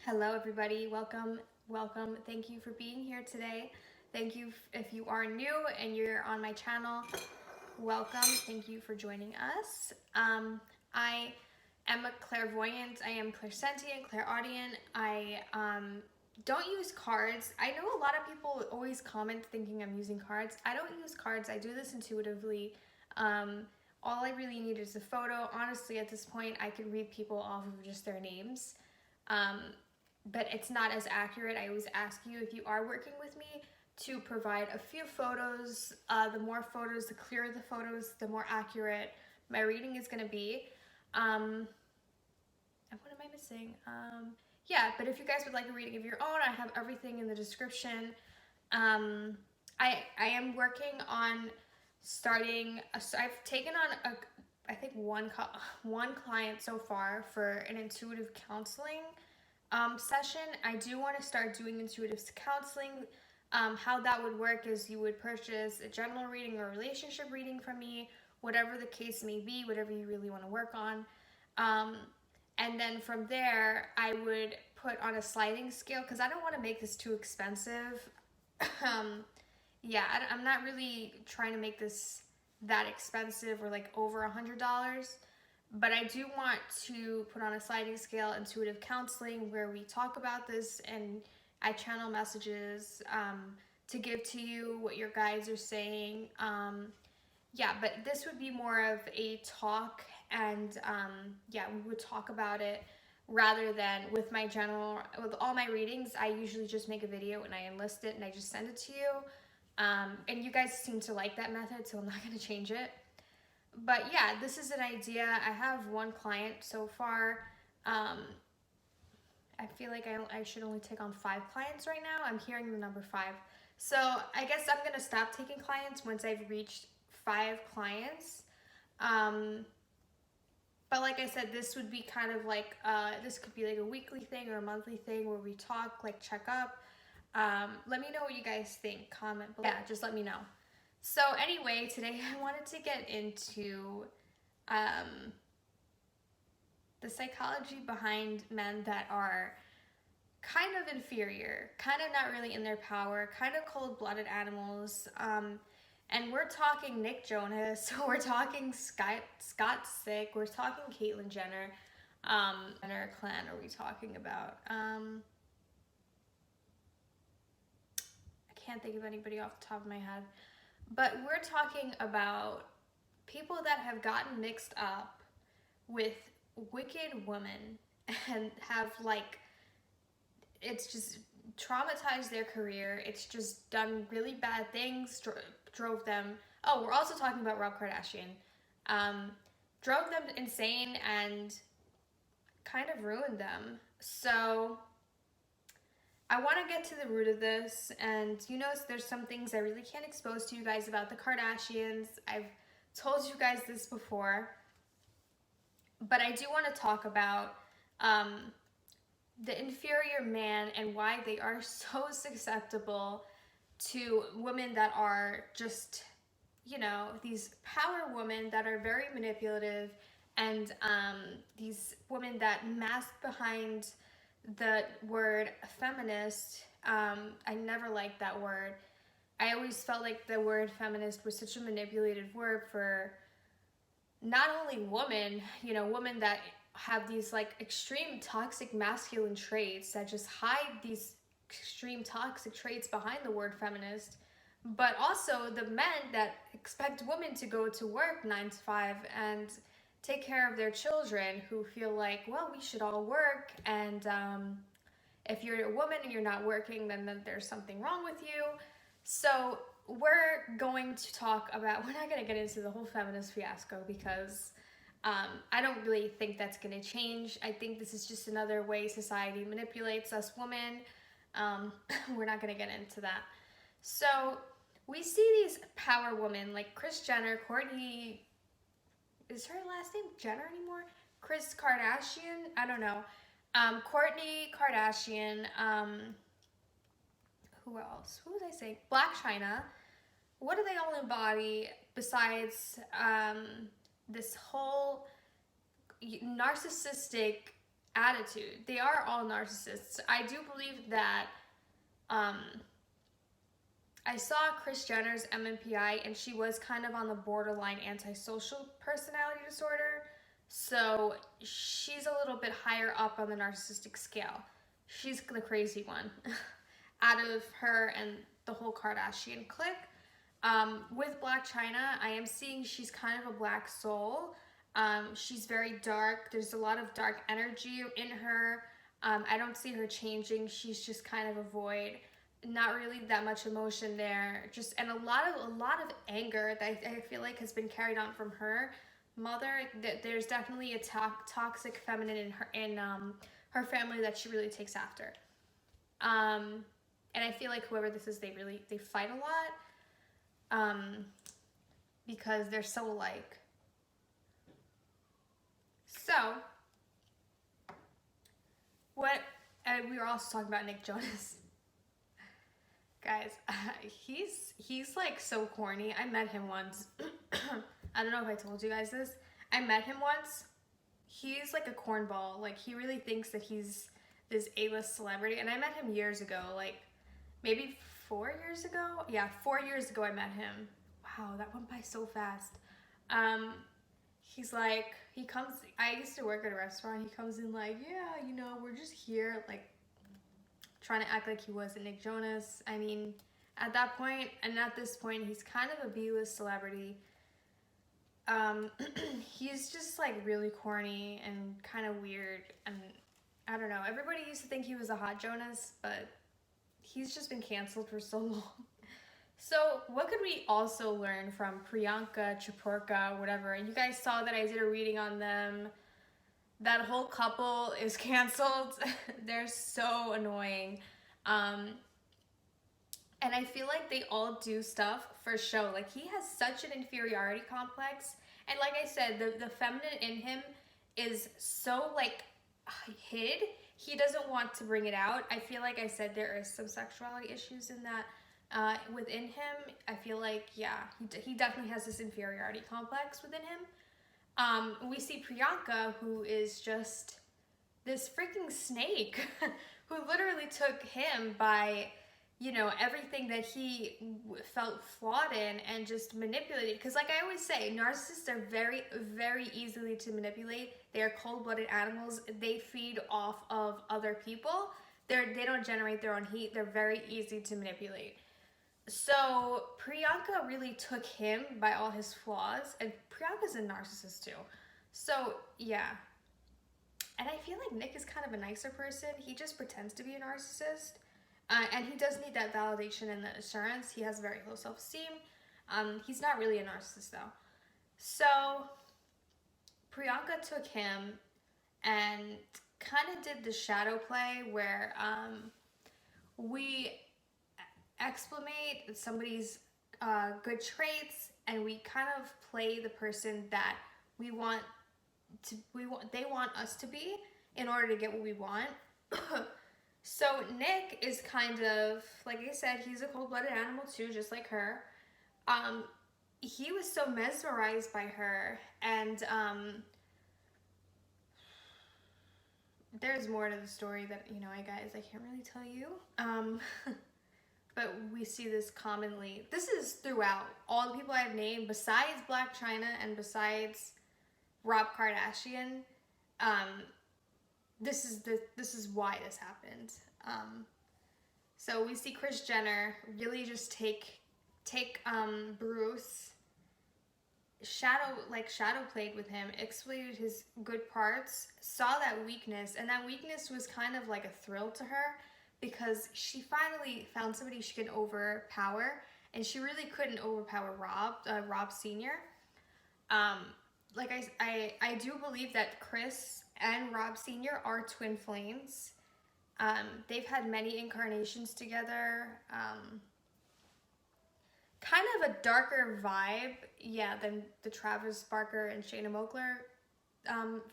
Hello, everybody. Welcome, welcome. Thank you for being here today. Thank you if you are new and you're on my channel. Welcome. Thank you for joining us. I am a clairvoyant. I am clairsentient, clairaudient. I don't use cards. I know a lot of people always comment thinking I'm using cards. I don't use cards. I do this intuitively. All I really need is a photo. Honestly, at this point, I could read people off of just their names. But it's not as accurate. I always ask you, if you are working with me, to provide a few photos. The more photos, the clearer the photos, the more accurate my reading is going to be. And what am I missing? Yeah, but if you guys would like a reading of your own, I have everything in the description. I am working on starting. I've taken on I think one client so far for an intuitive counseling session. I do want to start doing intuitive counseling. How that would work is you would purchase a general reading or relationship reading from me, whatever the case may be, whatever you really want to work on. And then from there, I would put on a sliding scale because I don't want to make this too expensive. Yeah, I'm not really trying to make this that expensive or like over $100. But I do want to put on a sliding scale intuitive counseling where we talk about this and I channel messages to give to you what your guides are saying. Yeah, but this would be more of a talk and yeah, we would talk about it rather than with all my readings, I usually just make a video and I enlist it and I just send it to you. And you guys seem to like that method, so I'm not going to change it. But yeah, this is an idea. I have one client so far. I feel like I should only take on 5 clients right now. I'm hearing the number 5. So I guess I'm going to stop taking clients once I've reached 5 clients. But like I said, this would be kind of like, this could be like a weekly thing or a monthly thing where we talk, like check up. Let me know what you guys think. Comment below. Yeah, just let me know. So anyway, today I wanted to get into the psychology behind men that are kind of inferior, kind of not really in their power, kind of cold-blooded animals. And we're talking Nick Jonas, we're talking Scott Disick, we're talking Caitlyn Jenner. Jenner clan are we talking about? I can't think of anybody off the top of my head. But we're talking about people that have gotten mixed up with wicked women and have like, it's just traumatized their career. It's just done really bad things, drove them. Oh, we're also talking about Rob Kardashian. Drove them insane and kind of ruined them. So I want to get to the root of this, and you know, there's some things I really can't expose to you guys about the Kardashians. I've told you guys this before, but I do want to talk about the inferior man and why they are so susceptible to women that are just, you know, these power women that are very manipulative, and these women that mask behind the word feminist. I never liked that word. I always felt like the word feminist was such a manipulated word for not only women, you know, women that have these like extreme toxic masculine traits that just hide these extreme toxic traits behind the word feminist, but also the men that expect women to go to work 9 to 5 and take care of their children, who feel like, well, we should all work, and if you're a woman and you're not working, then there's something wrong with you. So we're going to talk about, we're not going to get into the whole feminist fiasco because I don't really think that's going to change. I think this is just another way society manipulates us women. We're not going to get into that. So we see these power women like Kris Jenner, Kourtney, is her last name Jenner anymore? Kris Kardashian? I don't know. Kourtney Kardashian. Who else? Who was I saying? Blac Chyna. What do they all embody besides this whole narcissistic attitude. They are all narcissists. I do believe that I saw Kris Jenner's MMPI, and she was kind of on the borderline antisocial personality disorder. So she's a little bit higher up on the narcissistic scale. She's the crazy one out of her and the whole Kardashian clique. With Blac Chyna, I am seeing she's kind of a black soul. She's very dark. There's a lot of dark energy in her. I don't see her changing. She's just kind of a void. Not really that much emotion there. Just and a lot of anger that I feel like has been carried on from her mother. There's definitely a toxic feminine in her family that she really takes after. And I feel like whoever this is, they fight a lot. Because they're so alike. So, we were also talking about Nick Jonas. Guys, he's like so corny. I met him once. I don't know if I told you guys this. I met him once. He's like a cornball. Like, he really thinks that he's this A-list celebrity. And I met him years ago, like maybe 4 years ago. Yeah, 4 years ago I met him. Wow, that went by so fast. He's like, I used to work at a restaurant. He comes in like, yeah, you know, we're just here, like, trying to act like he wasn't Nick Jonas. I mean, at that point, and at this point, he's kind of a B-list celebrity. He's just like really corny and kind of weird, and I don't know. Everybody used to think he was a hot Jonas, but he's just been canceled for so long. So what could we also learn from 𝒸𝒶𝓇, whatever? And you guys saw that I did a reading on them. That whole couple is canceled. They're so annoying. And I feel like they all do stuff for show. Like, he has such an inferiority complex. And like I said, the feminine in him is so, like, hid. He doesn't want to bring it out. I feel like I said there is some sexuality issues in that. Within him, I feel like, yeah, he definitely has this inferiority complex within him. We see 𝒸𝒶𝓇, who is just this freaking snake, who literally took him by, you know, everything that he felt flawed in and just manipulated. Because like I always say, narcissists are very, very easily to manipulate. They are cold-blooded animals. They feed off of other people. They don't generate their own heat. They're very easy to manipulate. So 𝒸𝒶𝓇 really took him by all his flaws, and 𝒸𝒶𝓇's a narcissist too. So yeah, and I feel like Nick is kind of a nicer person. He just pretends to be a narcissist, and he does need that validation and the assurance. He has very low self-esteem. He's not really a narcissist though. So 𝒸𝒶𝓇 took him and kind of did the shadow play where we explimate somebody's good traits, and we kind of play the person that they want us to be in order to get what we want. So Nick is kind of, like I said, he's a cold-blooded animal too, just like her. He was so mesmerized by her, and there's more to the story that, you know, I can't really tell you. But we see this commonly. This is throughout all the people I've named, besides Blac Chyna and besides Rob Kardashian. This is why this happened. So we see Kris Jenner really just take Bruce, shadow played with him, exploited his good parts, saw that weakness, and that weakness was kind of like a thrill to her, because she finally found somebody she could overpower, and she really couldn't overpower Rob Sr. Like I do believe that Kris and Rob Sr. are twin flames. They've had many incarnations together. Kind of a darker vibe, yeah, than the Travis Barker and Shayna Moakler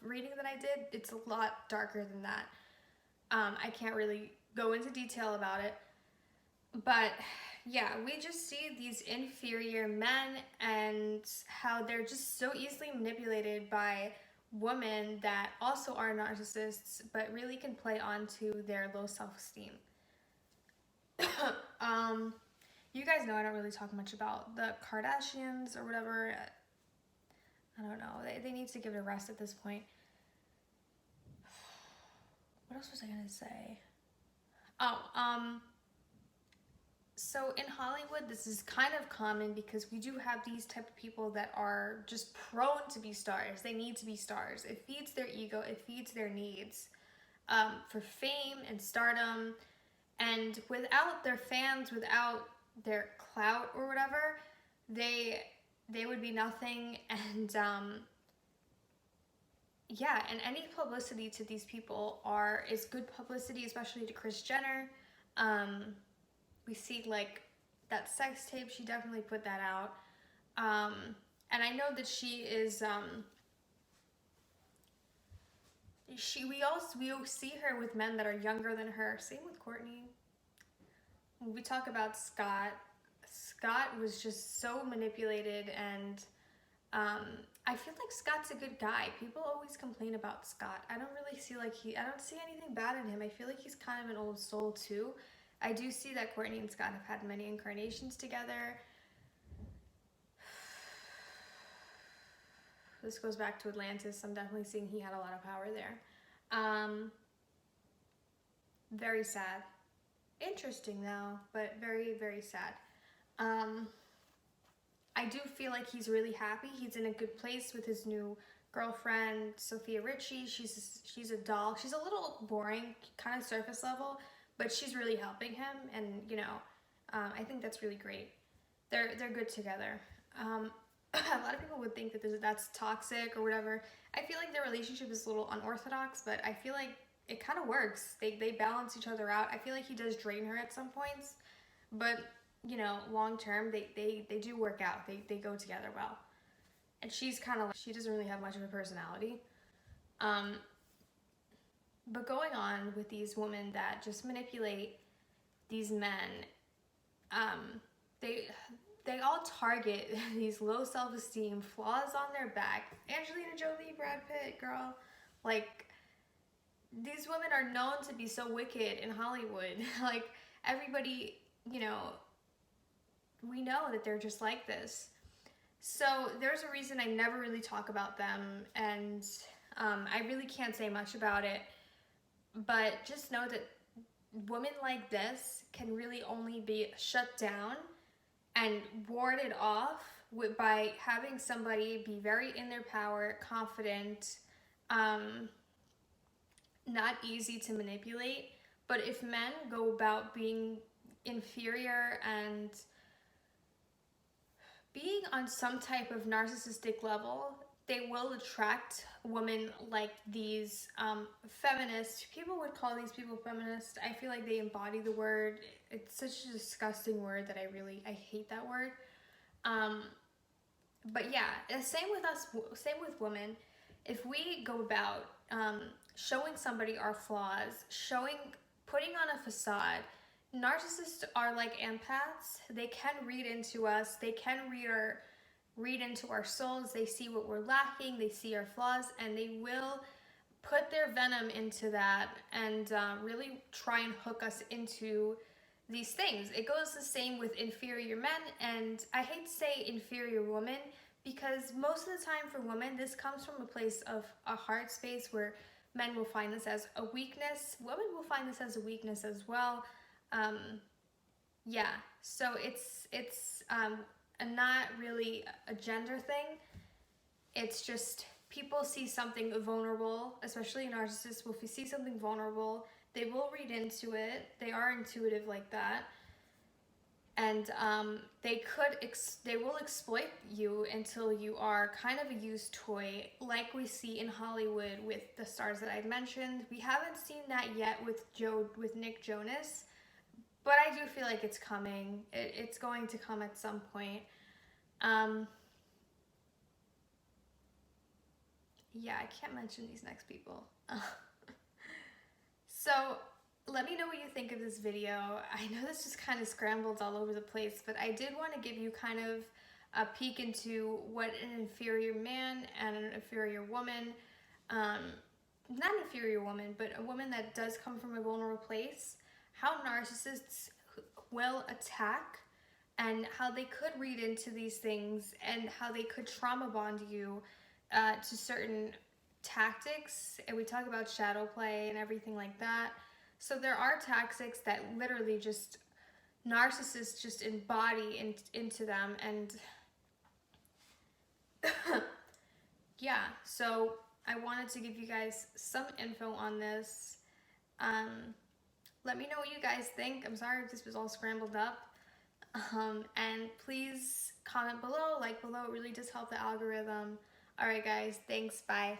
reading that I did. It's a lot darker than that. I can't really go into detail about it, but yeah, we just see these inferior men and how they're just so easily manipulated by women that also are narcissists, but really can play onto their low self-esteem. You guys know I don't really talk much about the Kardashians or whatever. I don't know. They need to give it a rest at this point. What else was I gonna say? So in Hollywood, this is kind of common because we do have these type of people that are just prone to be stars. They need to be stars. It feeds their ego. It feeds their needs for fame and stardom. And without their fans, without their clout or whatever, they would be nothing. And yeah, and any publicity to these people is good publicity, especially to Kris Jenner. We see like that sex tape, she definitely put that out. And I know that she is we see her with men that are younger than her. Same with Kourtney. When we talk about Scott was just so manipulated, and I feel like Scott's a good guy. People always complain about Scott. I don't really see I don't see anything bad in him. I feel like he's kind of an old soul too. I do see that Kourtney and Scott have had many incarnations together. This goes back to Atlantis. I'm definitely seeing he had a lot of power there. Very sad. Interesting though, but very, very sad. I do feel like he's really happy. He's in a good place with his new girlfriend, Sofia Richie. She's a doll. She's a little boring, kind of surface level, but she's really helping him, and you know, I think that's really great. They're good together. A lot of people would think that that's toxic or whatever. I feel like their relationship is a little unorthodox, but I feel like it kind of works. They balance each other out. I feel like he does drain her at some points, but you know, long term, they do work out. They go together well. And she's kind of like, she doesn't really have much of a personality. But going on with these women that just manipulate these men, they all target these low self-esteem, flaws on their back. Angelina Jolie, Brad Pitt, girl. Like, these women are known to be so wicked in Hollywood. Like, everybody, you know, we know that they're just like this. So there's a reason I never really talk about them, and I really can't say much about it. But just know that women like this can really only be shut down and warded off by having somebody be very in their power, confident, not easy to manipulate. But if men go about being inferior and being on some type of narcissistic level, they will attract women like these feminists. People would call these people feminists. I feel like they embody the word. It's such a disgusting word that I hate that word. But yeah, same with us, same with women. If we go about showing somebody our flaws, putting on a facade, narcissists are like empaths. They can read into us. They can read into our souls. They see what we're lacking. They see our flaws, and they will put their venom into that and really try and hook us into these things. It goes the same with inferior men, and I hate to say inferior women, because most of the time for women, this comes from a place of a heart space where men will find this as a weakness. Women will find this as a weakness as well. Yeah, so it's not really a gender thing. It's just people see something vulnerable, especially narcissists will see something vulnerable. They will read into it. They are intuitive like that. And they will exploit you until you are kind of a used toy, like we see in Hollywood with the stars that I've mentioned. We haven't seen that yet with Nick Jonas, but I do feel like it's coming. It's going to come at some point. Yeah, I can't mention these next people. So let me know what you think of this video. I know this just kind of scrambled all over the place, but I did want to give you kind of a peek into what an inferior man and an inferior woman not an inferior woman, but a woman that does come from a vulnerable place, how narcissists will attack and how they could read into these things and how they could trauma bond you to certain tactics. And we talk about shadow play and everything like that. So there are tactics that literally just narcissists just embody into them. And yeah, so I wanted to give you guys some info on this. Let me know what you guys think. I'm sorry if this was all scrambled up. And please comment below, like below. It really does help the algorithm. All right, guys. Thanks. Bye.